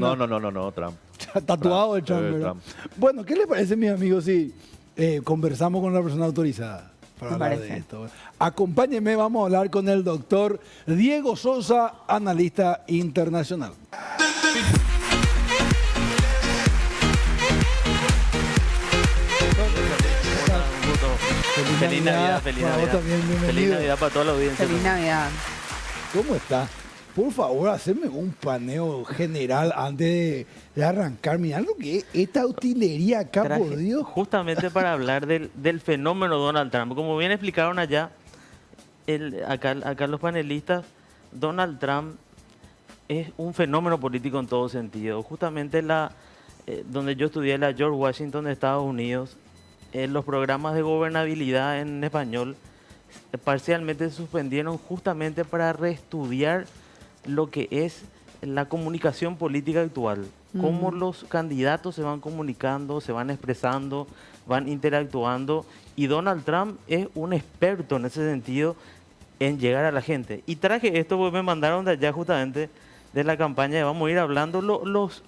No, Trump. Tatuado el Trump, ¿verdad? Trump. Bueno, ¿qué le parece, mis amigos, si conversamos con una persona autorizada para Me hablar parece. de esto? Acompáñenme, vamos a hablar con el doctor Diego Sosa, analista internacional. Un gusto. Feliz Navidad, feliz Para vos Navidad. también, Feliz bienvenido. Navidad para toda la audiencia. Feliz Navidad. ¿Cómo está? Por favor, haceme un paneo general antes de arrancar. Mirá lo que es esta utilería acá, Traje por Dios. justamente para hablar del fenómeno Donald Trump. Como bien explicaron allá, acá los panelistas, Donald Trump es un fenómeno político en todo sentido. Justamente donde yo estudié, la George Washington de Estados Unidos, los programas de gobernabilidad en español parcialmente se suspendieron justamente para reestudiar lo que es la comunicación política actual, cómo los candidatos se van comunicando, se van expresando, van interactuando, y Donald Trump es un experto en ese sentido en llegar a la gente. Y traje esto porque me mandaron de allá justamente de la campaña, y vamos a ir hablando los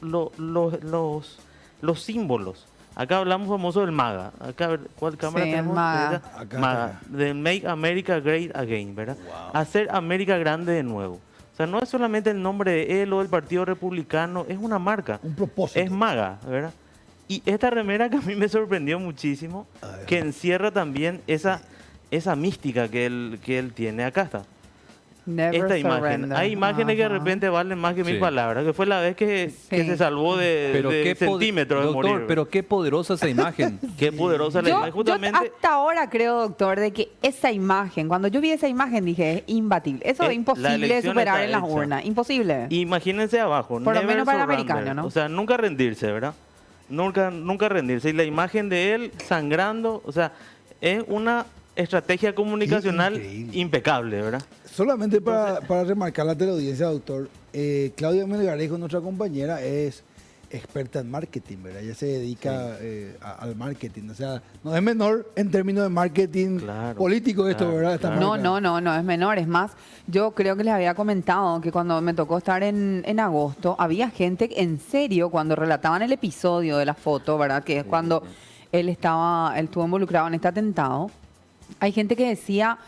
símbolos. Acá hablamos famoso del MAGA. Acá, a ver, ¿cuál cámara Sí, el tenemos? MAGA. Esta. Acá MAGA, está. de Make America Great Again, ¿verdad? Hacer América grande de nuevo. O sea, no es solamente el nombre de él o del Partido Republicano, es una marca. Un propósito. Es MAGA, ¿verdad? Y esta remera que a mí me sorprendió muchísimo, A ver. que encierra también esa mística que él tiene. Acá está. Never Esta imagen. surrender. Hay imágenes que de Ajá. repente valen más que mil Sí. palabras, que fue la vez que Sí. se salvó de centímetros de doctor, morir. pero qué poderosa esa imagen. Qué poderosa la imagen. Yo Justamente, hasta ahora creo, doctor, de que esa imagen, cuando yo vi esa imagen dije, es imbatible. Eso es La imposible de elección superar está en las hecha. urnas. Imposible. imagínense abajo. Por lo never menos para el surrender. americano, ¿no? O sea, nunca rendirse, ¿verdad? Nunca rendirse. Y la imagen de él sangrando, o sea, es una estrategia comunicacional Increíble. impecable, ¿verdad? Solamente para remarcar la teleaudiencia, doctor, Claudia Melgarejo, nuestra compañera, es experta en marketing, ¿verdad? Ella se dedica al marketing, o sea, no es menor en términos de marketing Claro, político esto, claro, ¿verdad? Esta claro. No, marca. no es menor. Es más, yo creo que les había comentado que cuando me tocó estar en agosto, había gente que, en serio, cuando relataban el episodio de la foto, ¿verdad? Que es cuando él estuvo involucrado en este atentado. Hay gente que decía,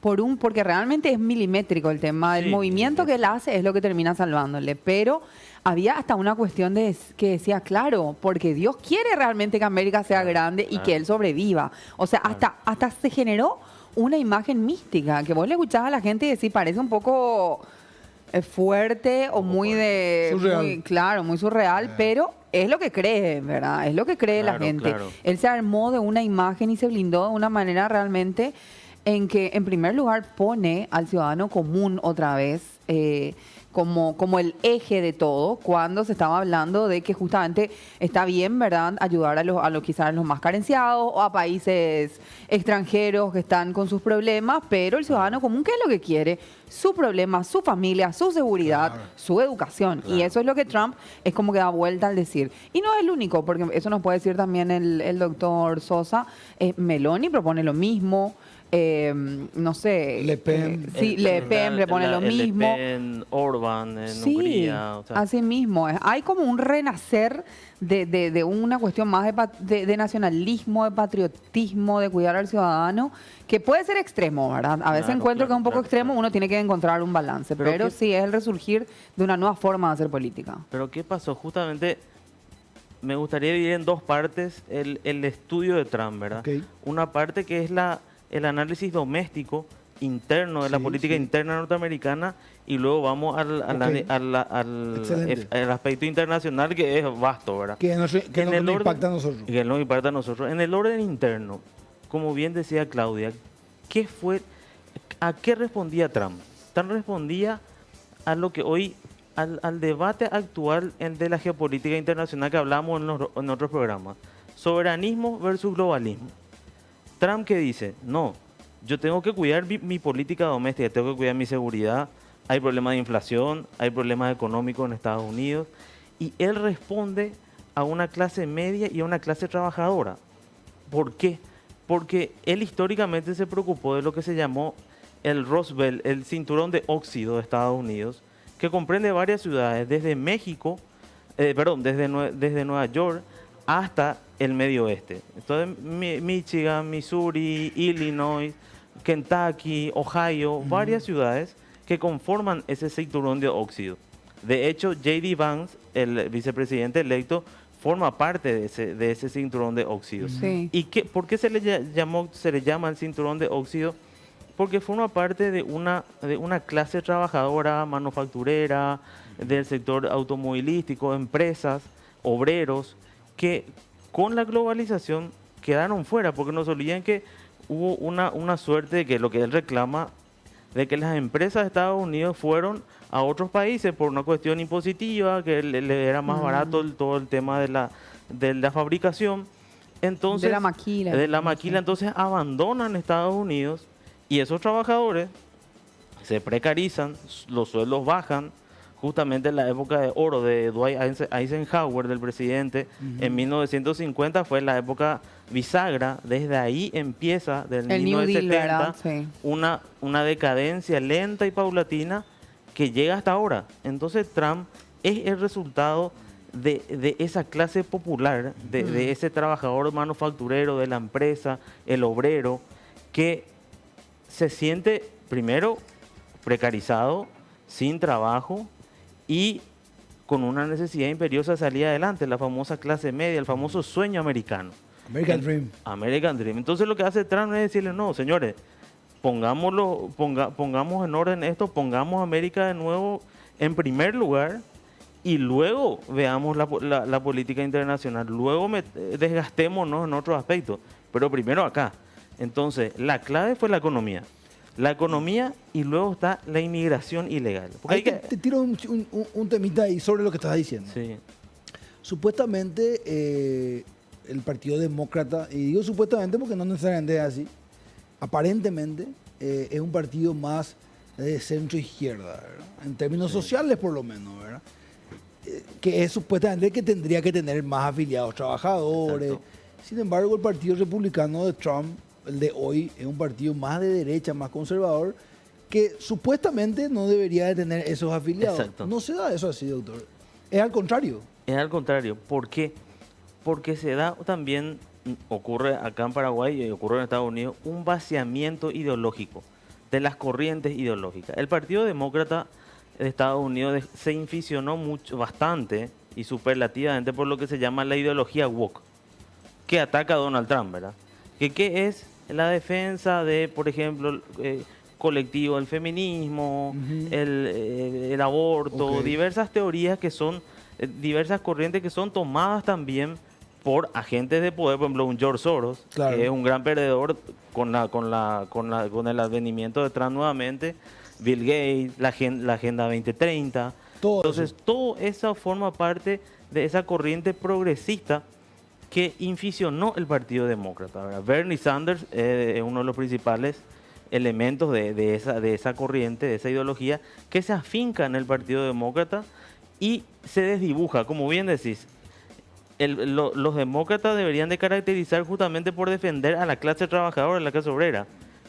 porque realmente es milimétrico el tema, el Sí, movimiento que él hace es lo que termina salvándole, pero había hasta una cuestión que decía, claro, porque Dios quiere realmente que América sea grande y claro. que él sobreviva. O sea, hasta se generó una imagen mística, que vos le escuchás a la gente y decís, parece un poco fuerte o muy Surreal. muy, claro, muy surreal, pero es lo que cree, ¿verdad? Es lo que cree la Claro, gente. claro. Él se armó de una imagen y se blindó de una manera realmente en que, en primer lugar, pone al ciudadano común otra vez como el eje de todo, cuando se estaba hablando de que justamente está bien, ¿verdad?, ayudar a los quizás los más carenciados o a países extranjeros que están con sus problemas, pero el ciudadano común, ¿qué es lo que quiere? Su problema, su familia, su seguridad, Claro. su educación. Y eso es lo que Trump es como que da vuelta al decir. Y no es el único, porque eso nos puede decir también el doctor Sosa. Meloni propone lo mismo. No sé. Le Pen. Sí, Le Pen propone lo mismo. Le Pen, Orban en Sí, Hungría. O sea, así mismo. Hay como un renacer de una cuestión más de nacionalismo, de patriotismo, de cuidar al ciudadano, que puede ser extremo, ¿verdad? A veces Claro, encuentro que es un poco claro, extremo, claro. uno tiene que encontrar un balance, Pero pero ¿qué- sí es el resurgir de una nueva forma de hacer política. Pero ¿qué pasó? Justamente me gustaría dividir en dos partes el estudio de Trump, ¿verdad? Ok. Una parte que es el análisis doméstico interno de la Sí, política sí. interna norteamericana, y luego vamos al Excelente. el aspecto internacional, que es vasto, ¿verdad? Que no En el nos orden- impacta a nosotros. Que nos impacta a nosotros. En el orden interno, como bien decía Claudia, ¿a qué respondía Trump? Trump respondía a lo que hoy, al debate actual de la geopolítica internacional que hablamos en otros programas. Soberanismo versus globalismo. Trump, que dice, no, yo tengo que cuidar mi política doméstica, tengo que cuidar mi seguridad, hay problemas de inflación, hay problemas económicos en Estados Unidos, y él responde a una clase media y a una clase trabajadora. ¿Por qué? Porque él históricamente se preocupó de lo que se llamó el Rust Belt, el cinturón de óxido de Estados Unidos, que comprende varias ciudades, desde México perdón, desde Nueva York hasta el medio oeste. Entonces, Michigan, Missouri, Illinois, Kentucky, Ohio, varias ciudades que conforman ese cinturón de óxido. De hecho, J.D. Vance, el vicepresidente electo, forma parte de ese cinturón de óxido. Sí. ¿Y por qué se le llama el cinturón de óxido? Porque forma parte de una clase trabajadora, manufacturera, del sector automovilístico, empresas, obreros, que con la globalización quedaron fuera, porque no se olviden que hubo una suerte de que lo que él reclama, de que las empresas de Estados Unidos fueron a otros países por una cuestión impositiva, que le era más barato todo el tema de la fabricación. Entonces, De la maquila. De la maquila, entonces abandonan Estados Unidos y esos trabajadores se precarizan, los sueldos bajan. Justamente en la época de oro de Dwight Eisenhower, del presidente, en 1950 fue la época bisagra. Desde ahí empieza, del El New Deal, 1970, ¿verdad? Sí. una decadencia lenta y paulatina que llega hasta ahora. Entonces Trump es el resultado de esa clase popular, de ese trabajador manufacturero de la empresa, el obrero, que se siente primero precarizado, sin trabajo y con una necesidad imperiosa de salir adelante, la famosa clase media, el famoso sueño americano. American Dream. American Dream. Entonces lo que hace Trump es decirle, no, señores, pongamos en orden esto, pongamos a América de nuevo en primer lugar y luego veamos la política internacional, luego desgastémonos en otros aspectos, pero primero acá. Entonces, la clave fue la economía. La economía y luego está la inmigración ilegal. Porque Ahí te tiro un temita ahí sobre lo que estás diciendo. Sí, Supuestamente el Partido Demócrata, y digo supuestamente porque no necesariamente es así, aparentemente es un partido más de centro izquierda, ¿verdad? En términos sociales por lo menos, ¿verdad? Que es supuestamente el que tendría que tener más afiliados trabajadores. Exacto. Sin embargo, el Partido Republicano de Trump, el de hoy, es un partido más de derecha, más conservador, que supuestamente no debería de tener esos afiliados. Exacto. No se da eso así, doctor. Es al contrario. es al contrario. ¿Por qué? Porque se da también, ocurre acá en Paraguay y ocurre en Estados Unidos, un vaciamiento ideológico de las corrientes ideológicas. El Partido Demócrata de Estados Unidos se inficionó bastante y superlativamente por lo que se llama la ideología woke, que ataca a Donald Trump, ¿verdad? ¿Qué es la defensa de, por ejemplo, colectivo del feminismo, el aborto, Ok. diversas teorías que son, diversas corrientes que son tomadas también por agentes de poder, por ejemplo, un George Soros, Claro. que es un gran perdedor con el advenimiento de Trump nuevamente, Bill Gates, la Agenda 2030. Todo Entonces, eso. todo eso forma parte de esa corriente progresista que inficionó el Partido Demócrata, ¿verdad? Bernie Sanders es uno de los principales elementos de esa corriente, de esa ideología, que se afinca en el Partido Demócrata y se desdibuja, como bien decís. Los demócratas deberían de caracterizar justamente por defender a la clase trabajadora, a la clase obrera,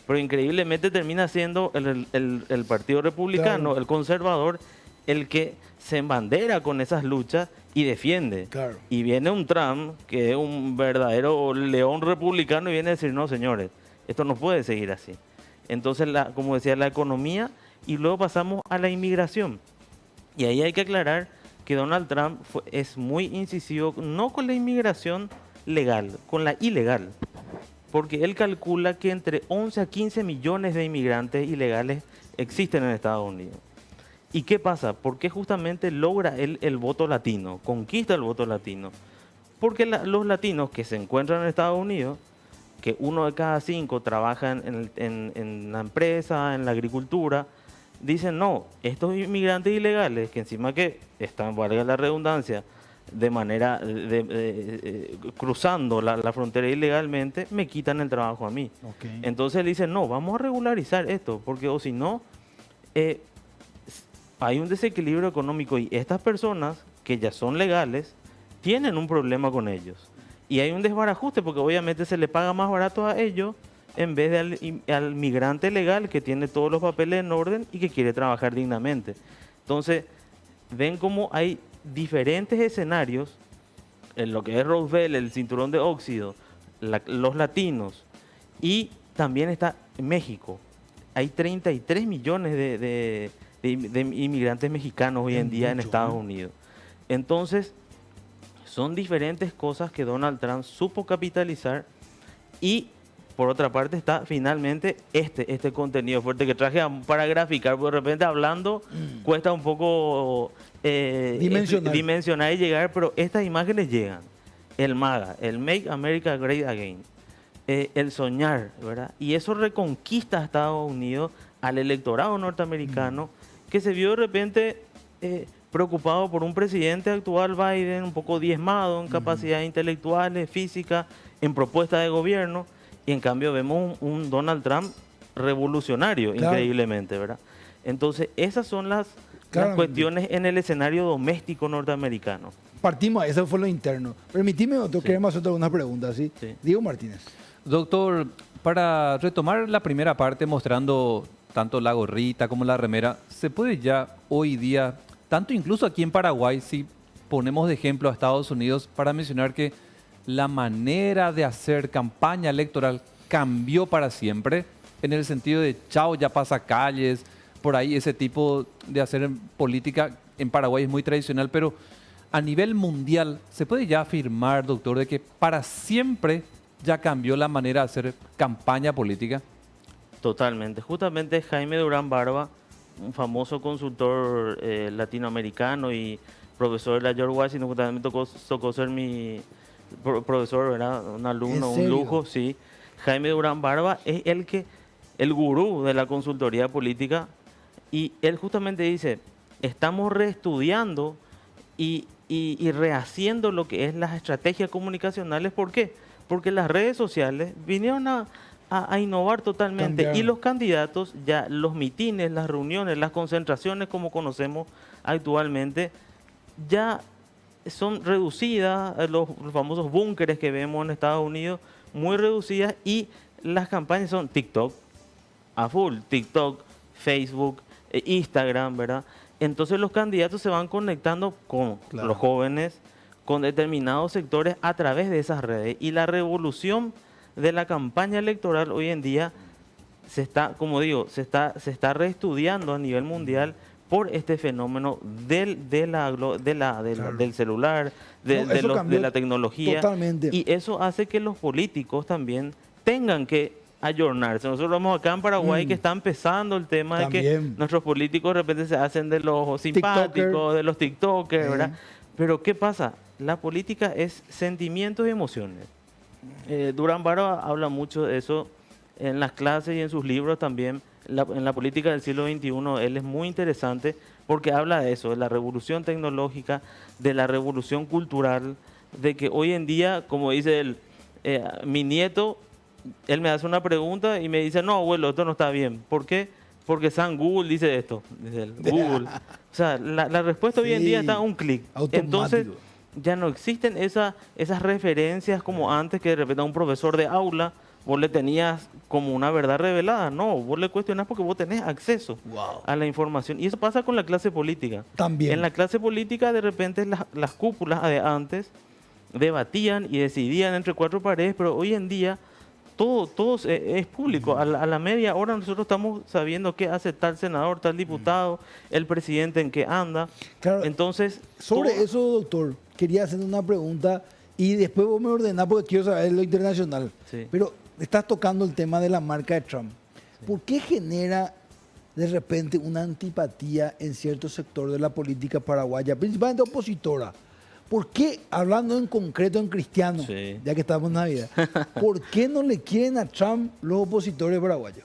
pero increíblemente termina siendo el Partido Republicano, Claro. el conservador, el que se embandera con esas luchas y defiende. Claro. Y viene un Trump, que es un verdadero león republicano, y viene a decir, no, señores, esto no puede seguir así. Entonces, como decía, la economía, y luego pasamos a la inmigración. Y ahí hay que aclarar que Donald Trump es muy incisivo, no con la inmigración legal, con la ilegal. Porque él calcula que entre 11 a 15 millones de inmigrantes ilegales existen en Estados Unidos. ¿Y qué pasa? ¿Por qué justamente logra él el voto latino? Conquista el voto latino. Porque los latinos que se encuentran en Estados Unidos, que 1 de cada 5 trabajan en la empresa, en la agricultura, dicen, no, estos inmigrantes ilegales, que encima que están, valga la redundancia, de manera cruzando la frontera ilegalmente, me quitan el trabajo a mí. Ok. Entonces él dice, no, vamos a regularizar esto, porque o si no, hay un desequilibrio económico y estas personas que ya son legales tienen un problema con ellos. Y hay un desbarajuste porque obviamente se le paga más barato a ellos en vez de al migrante legal que tiene todos los papeles en orden y que quiere trabajar dignamente. Entonces, ven cómo hay diferentes escenarios, en lo que es Roosevelt, el cinturón de óxido, los latinos, y también está México. Hay 33 millones de inmigrantes mexicanos hoy en día en mucho, Estados Unidos. Entonces, son diferentes cosas que Donald Trump supo capitalizar y por otra parte está finalmente este contenido fuerte que traje para graficar, porque de repente hablando cuesta un poco dimensionar y llegar, pero estas imágenes llegan. El MAGA, el Make America Great Again, el soñar, ¿verdad? Y eso reconquista a Estados Unidos, al electorado norteamericano, que se vio de repente preocupado por un presidente actual, Biden, un poco diezmado en capacidades intelectuales, físicas, en propuestas de gobierno, y en cambio vemos un Donald Trump revolucionario, Claro. increíblemente, ¿verdad? Entonces, esas son las Claramente. cuestiones en el escenario doméstico norteamericano. Partimos, eso fue lo interno. Permitime, doctor, Sí. queremos hacer algunas preguntas, ¿sí? Sí. Diego Martínez. Doctor, para retomar la primera parte mostrando tanto la gorrita como la remera, ¿se puede ya hoy día, tanto incluso aquí en Paraguay, si ponemos de ejemplo a Estados Unidos, para mencionar que la manera de hacer campaña electoral cambió para siempre, en el sentido de chao, ya pasa calles, por ahí ese tipo de hacer política en Paraguay es muy tradicional, pero a nivel mundial, ¿se puede ya afirmar, doctor, de que para siempre ya cambió la manera de hacer campaña política? Totalmente. Justamente Jaime Durán Barba, un famoso consultor latinoamericano y profesor de la George Washington, que también me tocó ser mi profesor, ¿verdad? Un alumno, ¿En un serio? lujo, sí. Jaime Durán Barba es el gurú de la consultoría política, y él justamente dice, estamos reestudiando y rehaciendo lo que es las estrategias comunicacionales. ¿Por qué? Porque las redes sociales vinieron a innovar totalmente, Cambiaron. y los candidatos, ya los mitines, las reuniones, las concentraciones como conocemos actualmente, ya son reducidas, los famosos búnkeres que vemos en Estados Unidos, muy reducidas, y las campañas son TikTok, a full, TikTok, Facebook, Instagram, ¿verdad? Entonces los candidatos se van conectando con Claro. los jóvenes, con determinados sectores a través de esas redes, y la revolución de la campaña electoral hoy en día se está, como digo, se está reestudiando a nivel mundial por este fenómeno Claro. del celular, No, eso cambió de la tecnología. totalmente. Y eso hace que los políticos también tengan que ayornarse. Nosotros vemos acá en Paraguay que está empezando el tema de que También. nuestros políticos de repente se hacen de los simpáticos, de los TikTokers, ¿verdad? Pero ¿qué pasa? La política es sentimientos y emociones. Durán Barba habla mucho de eso en las clases y en sus libros también. En la política del siglo XXI, él es muy interesante porque habla de eso, de la revolución tecnológica, de la revolución cultural, de que hoy en día, como dice él, mi nieto, él me hace una pregunta y me dice, no, abuelo, esto no está bien. ¿Por qué? Porque San Google dice esto, dice él, Google. O sea, la respuesta hoy en día está a un clic. Automático. Entonces, ya no existen esas referencias como antes, que de repente a un profesor de aula vos le tenías como una verdad revelada. No, vos le cuestionás porque vos tenés acceso Wow. a la información. Y eso pasa con la clase política. También. En la clase política, de repente, las cúpulas de antes debatían y decidían entre cuatro paredes, pero hoy en día todo es público. A la media hora nosotros estamos sabiendo qué hace tal senador, tal diputado, el presidente en qué anda. Claro, Entonces, sobre todo- eso, doctor, quería hacer una pregunta y después vos me ordenás porque quiero saber lo internacional. Sí. Pero estás tocando el tema de la marca de Trump. ¿Por qué genera de repente una antipatía en cierto sector de la política paraguaya, principalmente opositora? ¿Por qué, hablando en concreto en cristiano, Sí. ya que estamos en Navidad, por qué no le quieren a Trump los opositores paraguayos?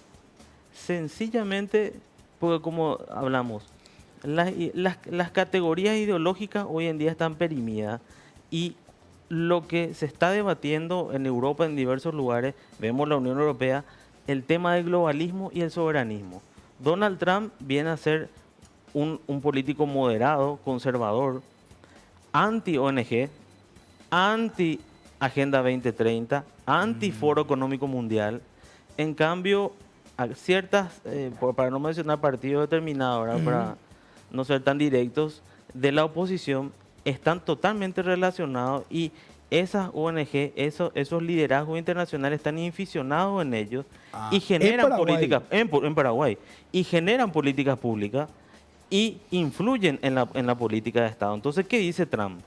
Sencillamente, porque como hablamos, las categorías ideológicas hoy en día están perimidas, y lo que se está debatiendo en Europa, en diversos lugares, vemos la Unión Europea, el tema del globalismo y el soberanismo. Donald Trump viene a ser un político moderado, conservador, anti-ONG, anti-Agenda 2030, anti-Foro Económico Mundial. En cambio, a ciertas, para no mencionar partidos determinados, ¿verdad? Para no ser tan directos, de la oposición, están totalmente relacionados y esas ONG, esos liderazgos internacionales están inficionados en ellos y en generan Paraguay. políticas en Paraguay y generan políticas públicas y influyen en la política de Estado. Entonces, ¿qué dice Trump?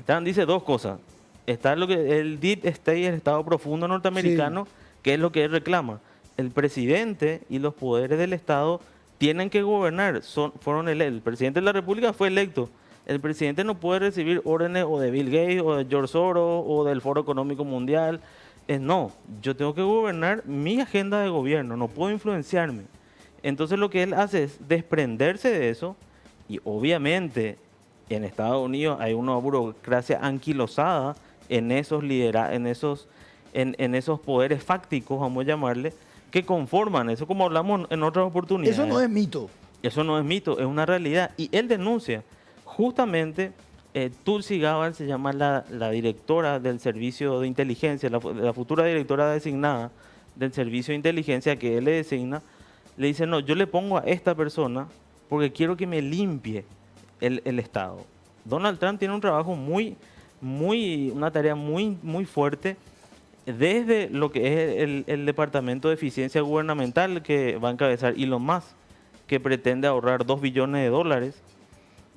Trump dice dos cosas. Está lo que el Deep State, el Estado profundo norteamericano, que es lo que él reclama. El presidente y los poderes del Estado tienen que gobernar. El presidente de la República fue electo. El presidente no puede recibir órdenes o de Bill Gates o de George Soros o del Foro Económico Mundial. No, yo tengo que gobernar mi agenda de gobierno, no puedo influenciarme. Entonces lo que él hace es desprenderse de eso y obviamente en Estados Unidos hay una burocracia anquilosada en esos en esos poderes fácticos, vamos a llamarle, que conforman eso, como hablamos en otras oportunidades. Eso no es mito. Eso no es mito, es una realidad. Y él denuncia, justamente, Tulsi Gabbard se llama la directora del servicio de inteligencia, la futura directora designada del servicio de inteligencia que él le designa, le dice, no, yo le pongo a esta persona porque quiero que me limpie el Estado. Donald Trump tiene un trabajo una tarea muy fuerte desde lo que es el Departamento de Eficiencia Gubernamental que va a encabezar Elon Musk, que pretende ahorrar $2 billones.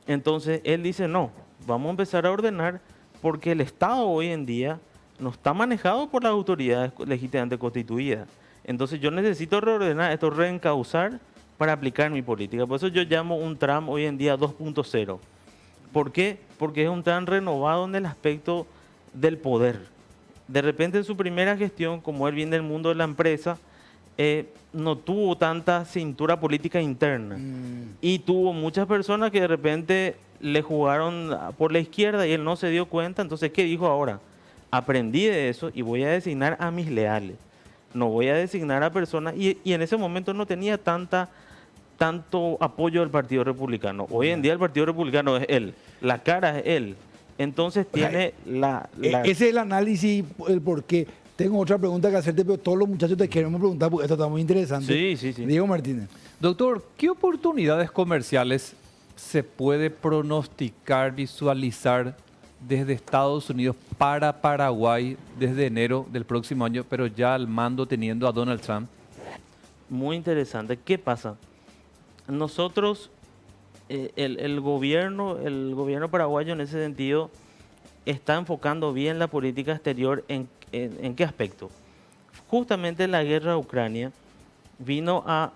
Entonces él dice, no, vamos a empezar a ordenar porque el Estado hoy en día no está manejado por las autoridades legítimamente constituidas. Entonces yo necesito reordenar esto, reencauzar para aplicar mi política. Por eso yo llamo un Trump hoy en día 2.0. ¿Por qué? Porque es un Trump renovado en el aspecto del poder. De repente en su primera gestión, como él viene del mundo de la empresa, no tuvo tanta cintura política interna. Y tuvo muchas personas que de repente le jugaron por la izquierda y él no se dio cuenta. Entonces, ¿qué dijo ahora? Aprendí de eso y voy a designar a mis leales. No voy a designar a personas. Y en ese momento no tenía tanto apoyo del Partido Republicano. Hoy en día el Partido Republicano es él. La cara es él. Entonces tiene Ese es el análisis, el por qué. Tengo otra pregunta que hacerte, pero todos los muchachos te queremos preguntar porque esto está muy interesante. Sí. Diego Martínez. Doctor, ¿qué oportunidades comerciales se puede pronosticar, visualizar desde Estados Unidos para Paraguay desde enero del próximo año, pero ya al mando teniendo a Donald Trump? Muy interesante. ¿Qué pasa? Nosotros, el gobierno paraguayo en ese sentido está enfocando bien la política exterior en qué aspecto. Justamente la guerra de Ucrania vino a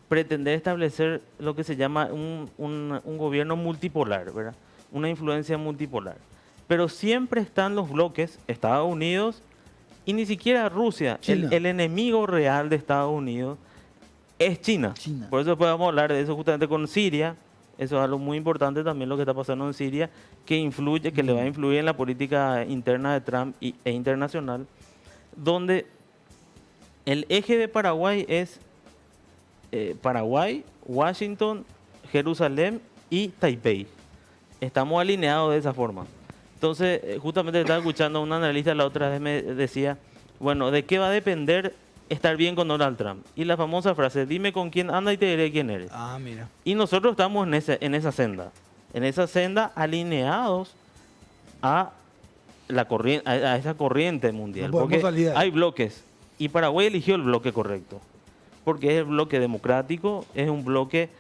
pretender establecer lo que se llama un gobierno multipolar, ¿verdad? Una influencia multipolar. Pero siempre están los bloques, Estados Unidos y ni siquiera Rusia. China. El enemigo real de Estados Unidos es China. Por eso podemos hablar de eso justamente con Siria. Eso es algo muy importante también lo que está pasando en Siria, que le va a influir en la política interna de Trump e internacional, donde el eje de Paraguay es Paraguay, Washington, Jerusalén y Taipei. Estamos alineados de esa forma. Entonces, justamente estaba escuchando a un analista la otra vez me decía, bueno, ¿de qué va a depender estar bien con Donald Trump? Y la famosa frase, dime con quién anda y te diré quién eres. Mira. Y nosotros estamos en esa senda alineados a esa corriente mundial. No podemos porque salir de ahí. hay bloques y Paraguay eligió el bloque correcto, porque es el bloque democrático, es un bloque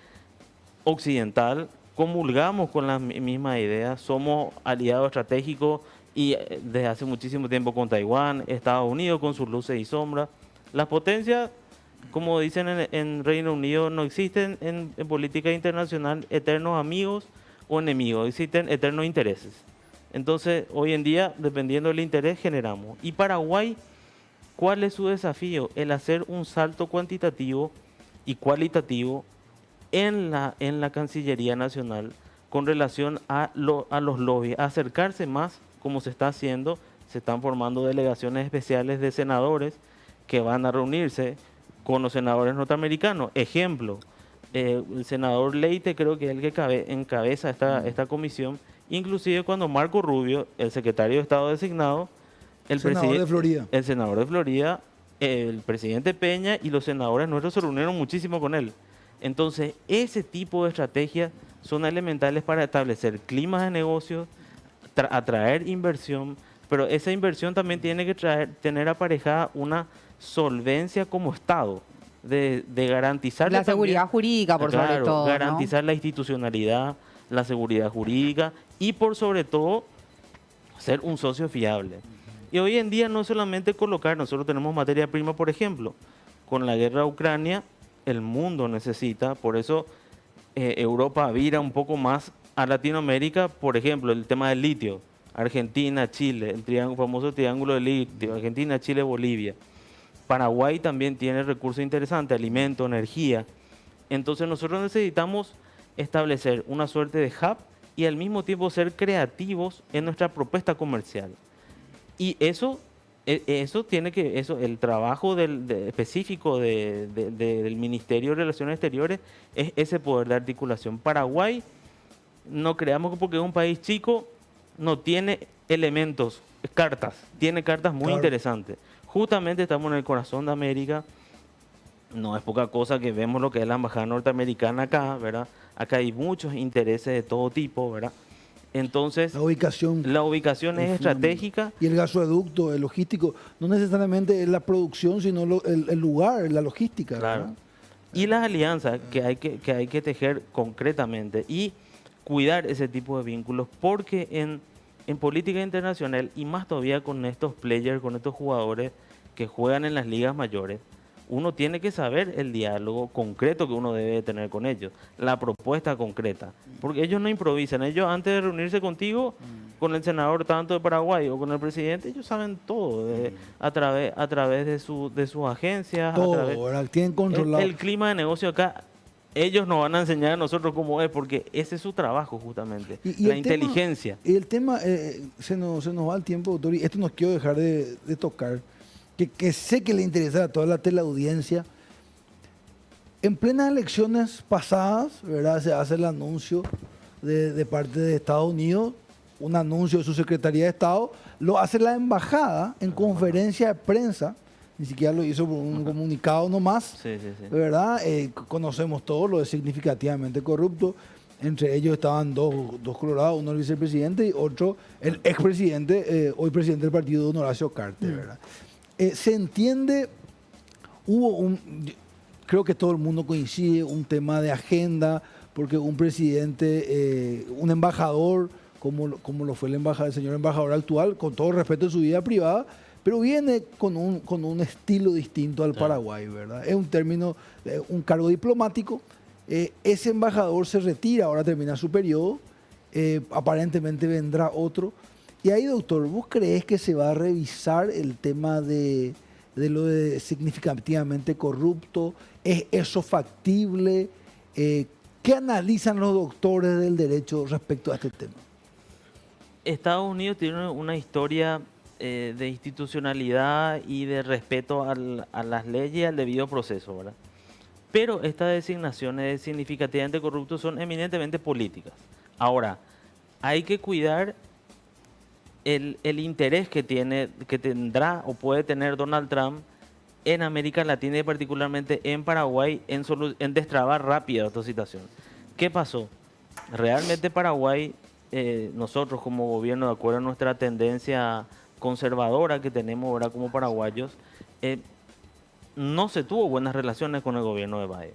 occidental, comulgamos con las mismas ideas, somos aliados estratégicos y desde hace muchísimo tiempo con Taiwán, Estados Unidos con sus luces y sombras. Las potencias, como dicen en Reino Unido, no existen en política internacional eternos amigos o enemigos, existen eternos intereses. Entonces, hoy en día, dependiendo del interés, generamos. Y Paraguay, ¿cuál es su desafío? El hacer un salto cuantitativo y cualitativo en la Cancillería Nacional con relación a los lobbies, acercarse más, como se está haciendo, se están formando delegaciones especiales de senadores que van a reunirse con los senadores norteamericanos. Ejemplo, el senador Leite creo que es el que encabeza esta comisión, inclusive cuando Marco Rubio, el secretario de Estado designado, el Senador de Florida. El senador de Florida, el presidente Peña y los senadores nuestros se reunieron muchísimo con él. Entonces, ese tipo de estrategias son elementales para establecer climas de negocios, atraer inversión, pero esa inversión también tiene que tener aparejada una solvencia como Estado, de garantizar La seguridad jurídica, por sobre claro, todo, ¿no? garantizar la institucionalidad, la seguridad jurídica y por sobre todo ser un socio fiable. Y hoy en día no solamente colocar, nosotros tenemos materia prima, por ejemplo, con la guerra de Ucrania, el mundo necesita, por eso Europa vira un poco más a Latinoamérica, por ejemplo, el tema del litio, Argentina, Chile, el famoso triángulo del litio, Argentina, Chile, Bolivia. Paraguay también tiene recursos interesantes, alimento, energía. Entonces nosotros necesitamos establecer una suerte de hub y al mismo tiempo ser creativos en nuestra propuesta comercial. Y eso el trabajo específico del Ministerio de Relaciones Exteriores es ese poder de articulación. Paraguay, no creamos que porque es un país chico, no tiene elementos, cartas, tiene cartas muy Claro. interesantes. Justamente estamos en el corazón de América, no es poca cosa que vemos lo que es la embajada norteamericana acá, ¿verdad? Acá hay muchos intereses de todo tipo, ¿verdad? Entonces, La ubicación. la ubicación es estratégica. Y el gasoducto, el logístico, no necesariamente es la producción, sino el lugar, la logística. Claro. ¿verdad? Y las alianzas que hay que tejer concretamente y cuidar ese tipo de vínculos, porque en política internacional, y más todavía con estos players, con estos jugadores que juegan en las ligas mayores, uno tiene que saber el diálogo concreto que uno debe de tener con ellos, la propuesta concreta, porque ellos no improvisan, ellos antes de reunirse contigo, con el senador tanto de Paraguay o con el presidente, ellos saben todo, a través de sus agencias, Todo, ¿verdad? Tienen controlado. el clima de negocio acá. Ellos nos van a enseñar a nosotros cómo es, porque ese es su trabajo justamente, Y la el tema- inteligencia. Y el tema, se nos va el tiempo, doctor, y esto no quiero dejar de tocar, que sé que le interesa a toda la teleaudiencia. En plenas elecciones pasadas, ¿verdad? Se hace el anuncio de parte de Estados Unidos, un anuncio de su Secretaría de Estado, lo hace la embajada en conferencia de prensa, ni siquiera lo hizo por un comunicado nomás. Sí, sí, sí. ¿Verdad? Conocemos todo lo de significativamente corrupto. Entre ellos estaban dos colorados, uno el vicepresidente y otro el expresidente, hoy presidente del partido, don Horacio Carter, ¿verdad? Se entiende, creo que todo el mundo coincide, un tema de agenda, porque un presidente, un embajador, como lo fue el señor embajador actual, con todo respeto en su vida privada, pero viene con un estilo distinto al Paraguay, ¿verdad? Es un término, un cargo diplomático. Ese embajador se retira, ahora termina su periodo, aparentemente vendrá otro. Y ahí, doctor, ¿vos creés que se va a revisar el tema de lo de significativamente corrupto? ¿Es eso factible? ¿Qué analizan los doctores del derecho respecto a este tema? Estados Unidos tiene una historia de institucionalidad y de respeto a las leyes y al debido proceso, ¿verdad? Pero estas designaciones de significativamente corruptos son eminentemente políticas. Ahora, hay que cuidar el interés que tendrá o puede tener Donald Trump en América Latina y particularmente en Paraguay en destrabar rápido esta situación. ¿Qué pasó? Realmente Paraguay, nosotros como gobierno, de acuerdo a nuestra tendencia conservadora que tenemos ahora como paraguayos, no se tuvo buenas relaciones con el gobierno de Biden.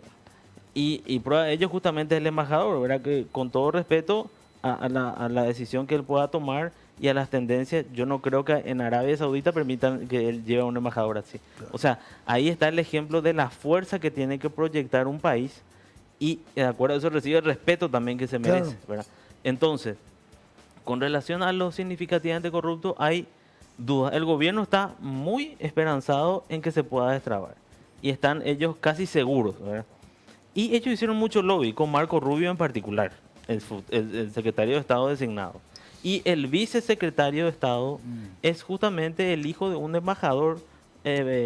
Y prueba de ello justamente es el embajador, ¿verdad? Que con todo respeto a la decisión que él pueda tomar y a las tendencias, yo no creo que en Arabia Saudita permitan que él lleve a un embajador así. O sea, ahí está el ejemplo de la fuerza que tiene que proyectar un país y de acuerdo a eso recibe el respeto también que se merece, Claro. ¿verdad? Entonces, con relación a los significativamente corruptos, hay dudas. El gobierno está muy esperanzado en que se pueda destrabar y están ellos casi seguros, ¿verdad? Y ellos hicieron mucho lobby, con Marco Rubio en particular, el secretario de Estado designado. Y el vicesecretario de Estado es justamente el hijo de un embajador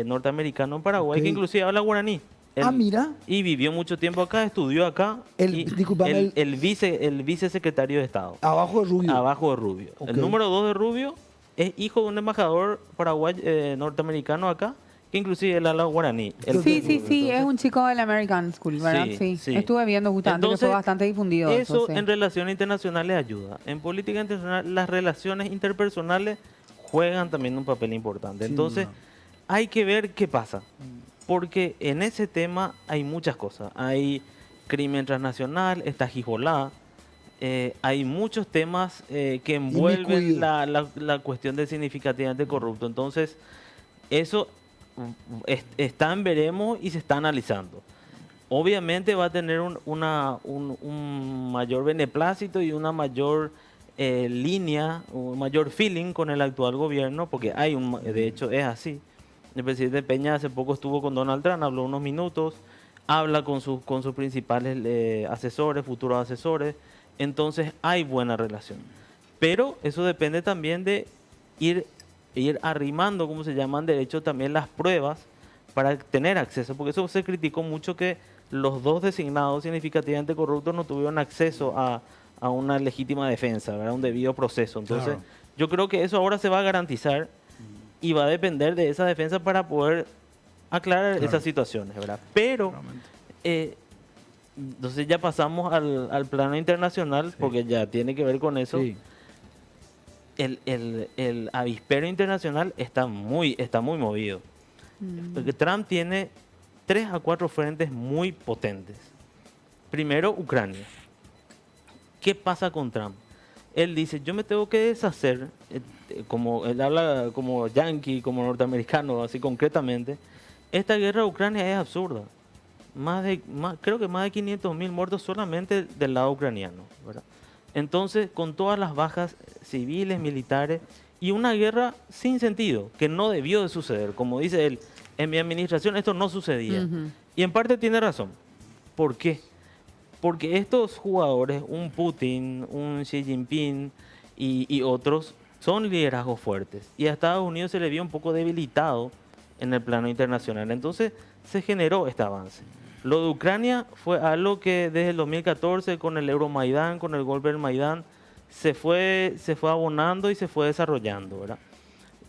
norteamericano en Paraguay, Ok. que inclusive habla guaraní. Ah, mira. Y vivió mucho tiempo acá, estudió acá. Disculpame, el vicesecretario de Estado, Abajo de Rubio. abajo de Rubio. Ok. El número 2 de Rubio es hijo de un embajador paraguayo norteamericano acá que inclusive él habla guaraní. Sí, es un chico del American School, ¿verdad? Sí, Sí, sí. Estuve viendo justamente que fue bastante difundido. Eso sí. en relaciones internacionales ayuda. En política internacional, las relaciones interpersonales juegan también un papel importante. Sin Entonces, duda. hay que ver qué pasa. Porque en ese tema hay muchas cosas. Hay crimen transnacional, está Hezbollah, hay muchos temas que envuelven Inmiscuido. la cuestión de significativamente corrupto. Entonces, eso está en veremos y se está analizando. Obviamente va a tener un mayor beneplácito y una mayor línea, un mayor feeling con el actual gobierno, porque de hecho es así. El presidente Peña hace poco estuvo con Donald Trump, habló unos minutos, habla con sus principales asesores, futuros asesores, entonces hay buena relación. Pero eso depende también de ir arrimando, como se llaman, de hecho también las pruebas para tener acceso, porque eso se criticó mucho que los dos designados significativamente corruptos no tuvieron acceso a una legítima defensa, ¿verdad? Un debido proceso. Entonces, Claro. yo creo que eso ahora se va a garantizar y va a depender de esa defensa para poder aclarar Claro. esas situaciones, ¿verdad? Pero, Realmente. entonces ya pasamos al plano internacional, porque ya tiene que ver con eso. Sí. El avispero internacional está muy movido. Porque Trump tiene 3 a 4 frentes muy potentes. Primero, Ucrania. ¿Qué pasa con Trump? Él dice, yo me tengo que deshacer, como él habla como yankee, como norteamericano, así concretamente. Esta guerra de Ucrania es absurda. Creo que más de 500.000 muertos solamente del lado ucraniano, ¿verdad? Entonces, con todas las bajas civiles, militares, y una guerra sin sentido, que no debió de suceder. Como dice él, en mi administración esto no sucedía. Ujú. Y en parte tiene razón. ¿Por qué? Porque estos jugadores, un Putin, un Xi Jinping y otros, son liderazgos fuertes. Y a Estados Unidos se le vio un poco debilitado en el plano internacional. Entonces se generó este avance. Lo de Ucrania fue algo que desde el 2014, con el Euromaidán, con el golpe del Maidán, se fue abonando y se fue desarrollando, ¿verdad?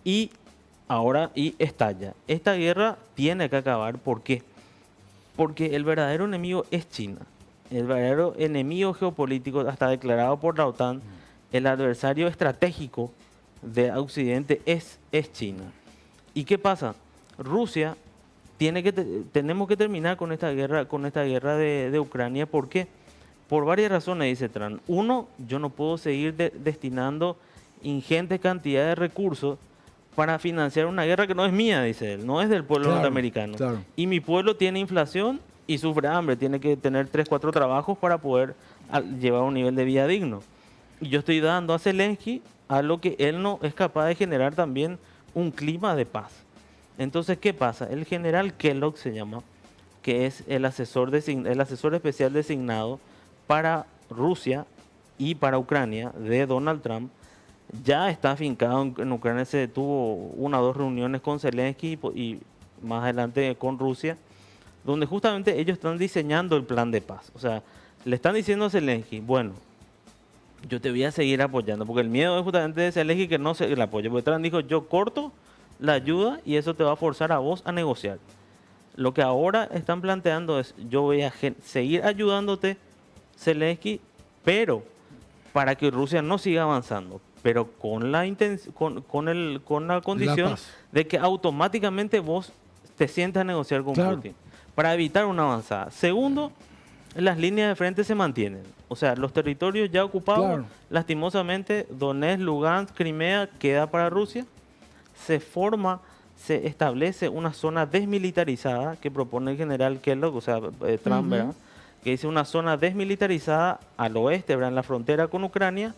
Y ahora estalla. Esta guerra tiene que acabar. ¿Por qué? Porque el verdadero enemigo es China. El verdadero enemigo geopolítico, hasta declarado por la OTAN, el adversario estratégico de Occidente es China. ¿Y qué pasa? Rusia tenemos que terminar con esta guerra de Ucrania. ¿Por qué? Por varias razones, dice Trump. Uno, yo no puedo seguir destinando ingentes cantidades de recursos para financiar una guerra que no es mía, dice él, no es del pueblo Claro, norteamericano. claro. Y mi pueblo tiene inflación y sufre hambre, tiene que tener 3, 4 trabajos para poder llevar un nivel de vida digno. Y yo estoy dando a Zelensky a lo que él no es capaz de generar también un clima de paz. Entonces, ¿qué pasa? El general Kellogg se llama, que es el asesor especial designado para Rusia y para Ucrania de Donald Trump, ya está afincado en Ucrania. Se tuvo 1 o 2 reuniones con Zelensky y más adelante con Rusia, donde justamente ellos están diseñando el plan de paz. O sea, le están diciendo a Zelensky, bueno, yo te voy a seguir apoyando, porque el miedo es justamente de Zelensky que no se le apoye, porque Trump dijo, yo corto la ayuda y eso te va a forzar a vos a negociar. Lo que ahora están planteando es, yo voy a seguir ayudándote, Zelensky, pero para que Rusia no siga avanzando, pero con la condición paz. de que automáticamente vos te sientas a negociar con Claro. Putin, para evitar una avanzada. Segundo, las líneas de frente se mantienen. O sea, los territorios ya ocupados, Claro. lastimosamente, Donetsk, Lugansk, Crimea, queda para Rusia. Se establece una zona desmilitarizada que propone el general Kellogg, o sea, Trump, ¿verdad? Que dice una zona desmilitarizada al oeste, ¿verdad? En la frontera con Ucrania,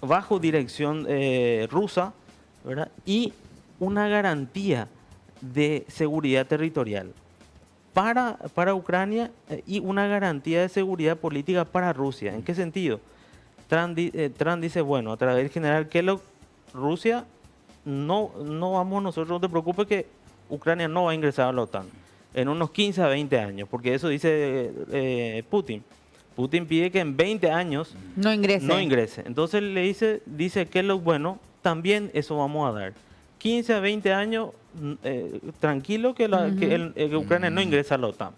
bajo dirección rusa, ¿verdad? Y una garantía de seguridad territorial para Ucrania y una garantía de seguridad política para Rusia. ¿En qué sentido? Trump dice, bueno, a través del general Kellogg, Rusia, no vamos nosotros, no te preocupes que Ucrania no va a ingresar a la OTAN en unos 15 a 20 años, porque eso dice Putin. Putin pide que en 20 años No ingrese. no ingrese. Entonces dice Kellogg, bueno, también eso vamos a dar. 15 a 20 años tranquilo que, que Ucrania no ingresa a la OTAN.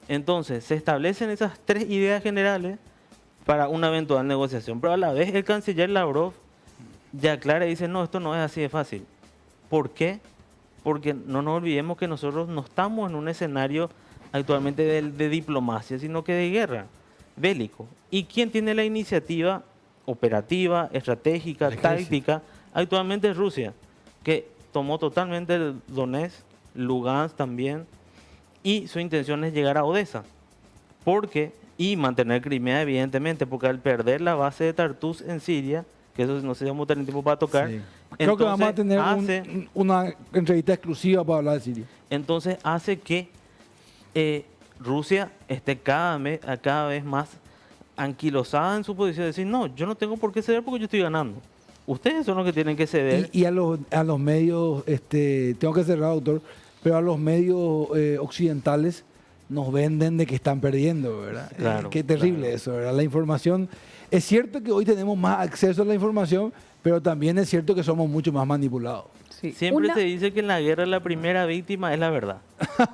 Entonces, se establecen esas tres ideas generales para una eventual negociación. Pero a la vez el canciller Lavrov ya aclara y dice, no, esto no es así de fácil. ¿Por qué? Porque no nos olvidemos que nosotros no estamos en un escenario actualmente de diplomacia, sino que de guerra, bélico. ¿Y quién tiene la iniciativa operativa, estratégica, táctica? Actualmente es Rusia, que tomó totalmente el Donetsk, Lugansk también, y su intención es llegar a Odessa. Y mantener Crimea, evidentemente, porque al perder la base de Tartus en Siria, que eso no sé si vamos a tener tiempo para tocar, Sí. Creo que vamos a tener una entrevista exclusiva para hablar de Siria. entonces hace que Rusia esté cada vez más anquilosada en su posición de decir, no, yo no tengo por qué ceder porque yo estoy ganando. Ustedes son los que tienen que ceder. Y a los medios, tengo que cerrar, doctor, pero a los medios occidentales nos venden de que están perdiendo, ¿verdad? Claro, Qué terrible claro. eso, ¿verdad? La información, es cierto que hoy tenemos más acceso a la información, pero también es cierto que somos mucho más manipulados. Sí. Siempre Una- se dice que en la guerra la primera víctima es la verdad.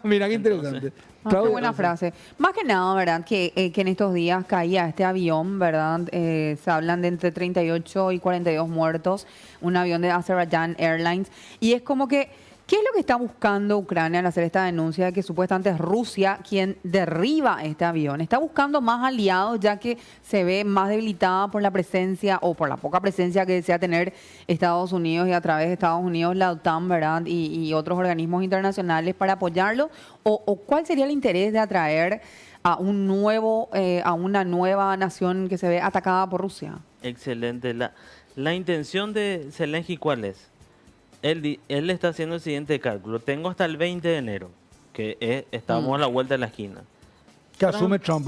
Mira qué interesante. Qué buena frase. Más que nada, ¿verdad? Que en estos días caía este avión, ¿verdad? Se hablan de entre 38 y 42 muertos, un avión de Azerbaijan Airlines. Y es como que, ¿qué es lo que está buscando Ucrania al hacer esta denuncia de que supuestamente es Rusia quien derriba este avión? Está buscando más aliados ya que se ve más debilitada por la presencia o por la poca presencia que desea tener Estados Unidos y a través de Estados Unidos la OTAN, ¿verdad? Y otros organismos internacionales para apoyarlo. ¿O cuál sería el interés de atraer a a una nueva nación que se ve atacada por Rusia? Excelente. La intención de Zelensky, ¿cuál es? Él está haciendo el siguiente cálculo. Tengo hasta el 20 de enero, que estamos a la vuelta de la esquina. Que asume Trump.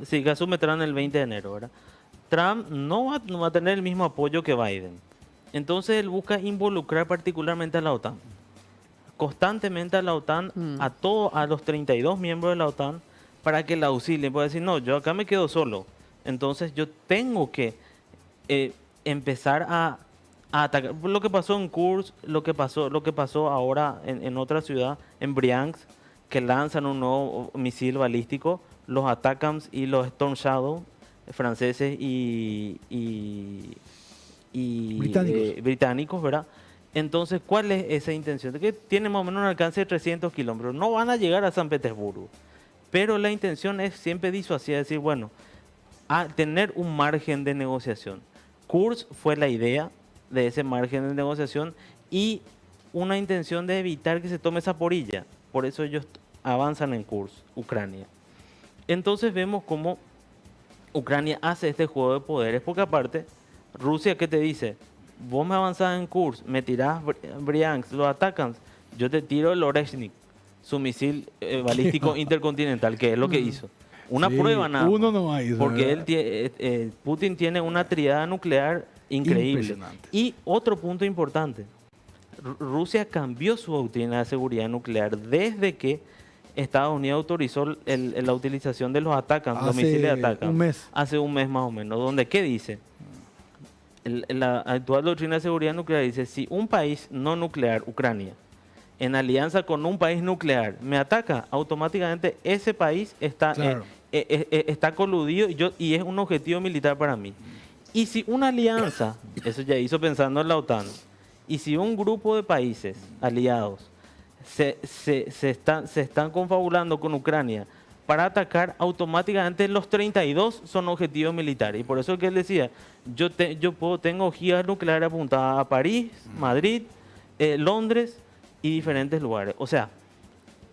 Sí, que asume Trump el 20 de enero, ¿verdad? Trump no va a tener el mismo apoyo que Biden. Entonces él busca involucrar particularmente a la OTAN. Constantemente a la OTAN, a los 32 miembros de la OTAN, para que la auxilien. Puede decir, no, yo acá me quedo solo. Entonces yo tengo que empezar a atacar. Lo que pasó en Kursk, lo que pasó ahora en otra ciudad, en Bryansk, que lanzan un nuevo misil balístico, los ATACMS y los Storm Shadow franceses y británicos, ¿verdad? Entonces, ¿cuál es esa intención? Que tiene más o menos un alcance de 300 kilómetros. No van a llegar a San Petersburgo, pero la intención es siempre disuasiva, decir, bueno, a tener un margen de negociación. Kursk fue la idea de ese margen de negociación y una intención de evitar que se tome Zaporilla. Por eso ellos avanzan en Kursk, Ucrania. Entonces vemos cómo Ucrania hace este juego de poderes, porque aparte, Rusia, ¿qué te dice? Vos me avanzás en Kursk, me tirás Bryansk, lo atacan, yo te tiro el Oreshnik, su misil balístico intercontinental, que es lo que hizo. Una prueba nada más. Uno no hizo, porque Putin tiene una triada nuclear increíble. Impresionante. Y otro punto importante, Rusia cambió su doctrina de seguridad nuclear desde que Estados Unidos autorizó la utilización de los ATACMS, los misiles de ATACMS. Un mes. Hace un mes más o menos. Donde, ¿qué dice? La actual doctrina de seguridad nuclear dice, si un país no nuclear, Ucrania, en alianza con un país nuclear, me ataca, automáticamente ese país está, Claro. está coludido y es un objetivo militar para mí. Y si una alianza, eso ya hizo pensando en la OTAN, y si un grupo de países aliados se están confabulando con Ucrania para atacar, automáticamente los 32 son objetivos militares. Y por eso es que él decía, tengo ojivas nucleares apuntadas a París, Madrid, Londres y diferentes lugares. O sea,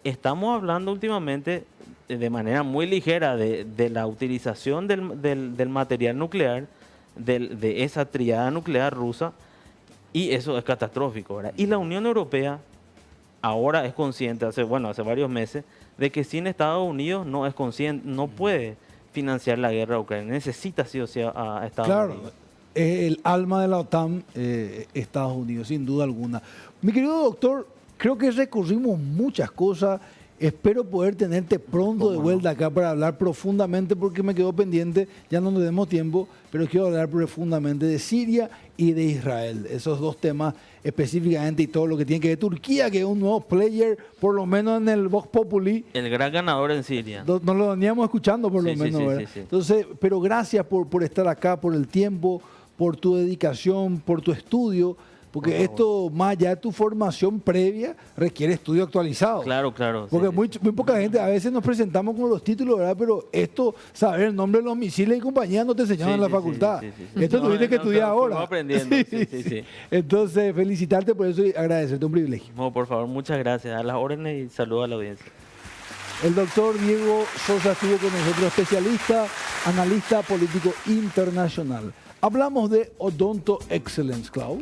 estamos hablando últimamente de manera muy ligera de la utilización del material nuclear, de esa triada nuclear rusa, y eso es catastrófico, ¿verdad? Y la Unión Europea ahora es consciente, hace varios meses, de que sin Estados Unidos no puede financiar la guerra de Ucrania. Necesita sí o sí a Estados Unidos. Claro, es el alma de la OTAN, Estados Unidos, sin duda alguna. Mi querido doctor, creo que recorrimos muchas cosas. Espero poder tenerte pronto de vuelta acá para hablar profundamente, porque me quedó pendiente, ya no nos demos tiempo, pero quiero hablar profundamente de Siria y de Israel. Esos dos temas específicamente y todo lo que tiene que ver Turquía, que es un nuevo player, por lo menos en el Vox Populi. El gran ganador en Siria. Nos lo veníamos escuchando por lo Sí, sí, menos, sí, ¿verdad? sí, sí. Entonces, pero gracias por estar acá, por el tiempo, por tu dedicación, por tu estudio, porque Por favor. esto, más allá de tu formación previa, requiere estudio actualizado. Claro, claro. Porque sí, muy poca gente, a veces nos presentamos con los títulos, ¿verdad? Pero esto, saber el nombre de los misiles y compañía no te enseñaban Sí, en la sí, facultad. sí, sí, sí. Esto No, tuviste que no, estudiar no, ahora. fuimos aprendiendo, sí, sí. Entonces, felicitarte por eso y agradecerte, un privilegio. No, por favor, muchas gracias. A las órdenes y saludos a la audiencia. El doctor Diego Sosa estuvo con nosotros, especialista, analista político internacional. Hablamos de Odonto Excellence Cloud.